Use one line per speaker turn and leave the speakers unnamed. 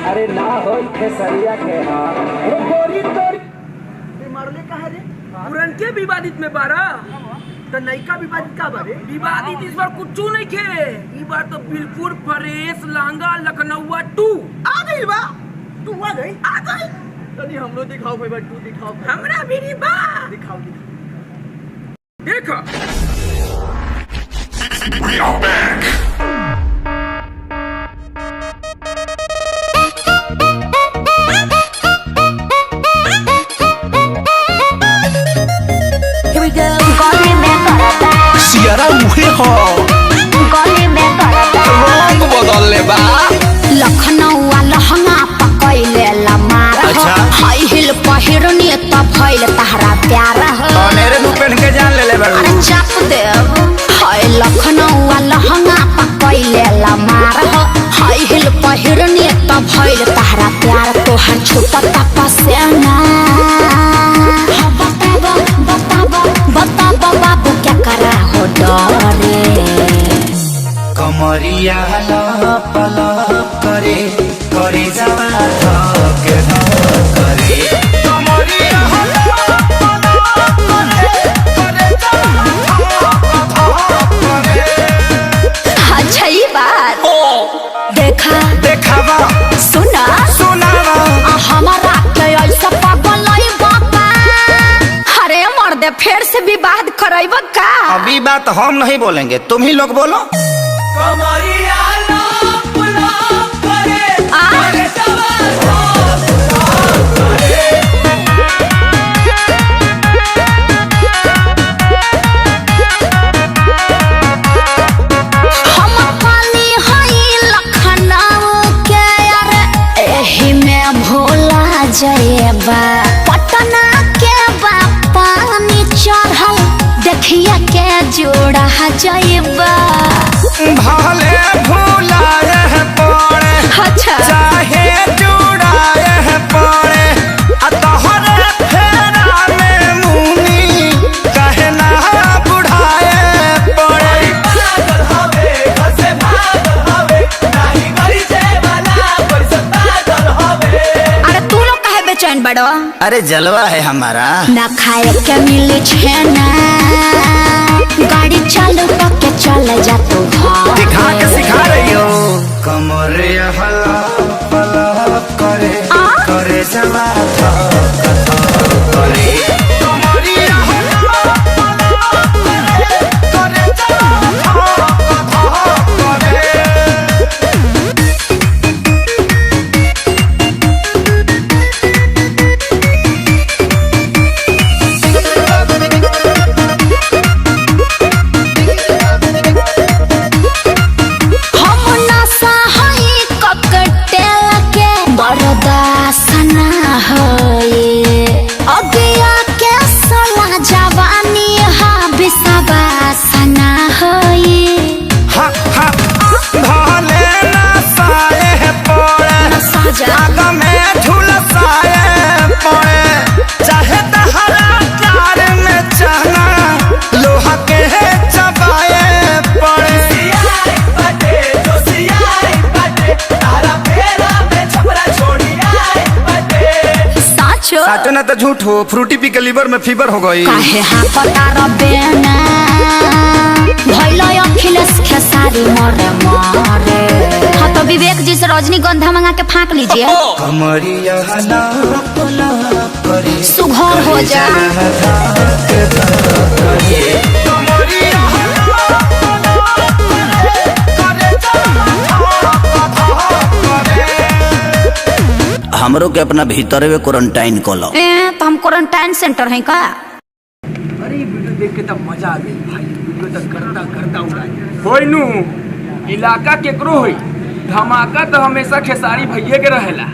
अरे ना हो खेसरिया के
मरले कहा रे पुरन के विवादित में बारा तो नयका विवादित का बारे विवादित इस बार कुछ नहीं खे ई बार तो बिल्कुल फ्रेश लांगा लखनऊआ 2 आ गई बा तू आ गई तनी हमरो दिखाओ भाई बा 2 दिखाओ हमरा भी नी बा दिखाओ देखो
We are back.
Here we go. गली में करता
सियारा उहे हो
गली में करता
रंग बदल ले बा
लखनऊ लहंगा पकैले लमार
अच्छा।
हाई हिल पहिरनी त भइल तहरा प्यार हो
मेरे मुंह पहन के जान ले ले बा
अरे चाप दे हाय लखनऊ लहंगा पकैले लमार हो हाई हिल पहिरनी त भइल तहरा प्यार तोहर छुपता पसेना बताबो बाबू क्या करा हो डरे
कमरिया लप लप करे करे जावा धक धक करे कमरिया लप लप करे करे जावा धक धक करे
अच्छा ये बात देखा
देखावा
सुना
सुनावा
हमारा के ऐसा पागल नहीं बाबा अरे मर्दे फिर से विवाद करैब का
अभी बात हम नहीं बोलेंगे तुम ही लोग बोलो
कमरिया लप लप करे
आ? हम पाली हई लखनऊ के अरे एही में भोला जयबा पटना के पानी चढ़ल देखिया के जोड़ा जयबा
भले भूलाए पड़े
अच्छा
चाहे जुड़ाए पड़े तोहरे फेरा में मुनी कहे ना बुढ़ाए पड़े
पागल हवे घर से भागल हवे नहीं गई जे वाला पैसा पागल हवे
अरे तू लोग काहे बेचैन बड़ो
अरे जलवा है हमारा
ना खाए के मिले छेना गाड़ी चालू करके चल जा तू घर
दिखा के सिखा रही हो कमरे हला पला करे करे जवा धक धक करे कमरिया हला पला करे करे जवा धक धक करे
हम नशा हई ककटेल के बरदासना होए अगिया के सला जवानी हा बिसवासना होए
हा हा भले ना साए पड़े
नशा जा
आग में झुलसाए पड़े चाहे तहरा प्यार में चना लोहा के चबाए पड़े
सियाई बाटे जो सियाई बाटे तारा फेरा में छपरा छोड़ी आई बाटे
साचो
साचो ना तो झूठ हो फ्रूटी पी के लीवर में फीवर हो गई
काहे हाँ पता रबेना भइल अखिलेश खेसारी मरे मरे हाँ तो विवेक जी से रजनीगंधा मंगा के फाँक लीजिए
कमरिया लप लप करे
सुघर हो जा
कमरिया लप लप करे करे धक धक करे हमरो के अपना भीतर में क्वारंटाइन कोलो
तो हम क्वारंटाइन सेंटर है का
अरे वीडियो देख के तब मजा आ गई भाई वीडियो तक करता उड़ाई होई नु इलाका केकरो होई धमाका तो हमेशा खेसारी भैये के रहेला।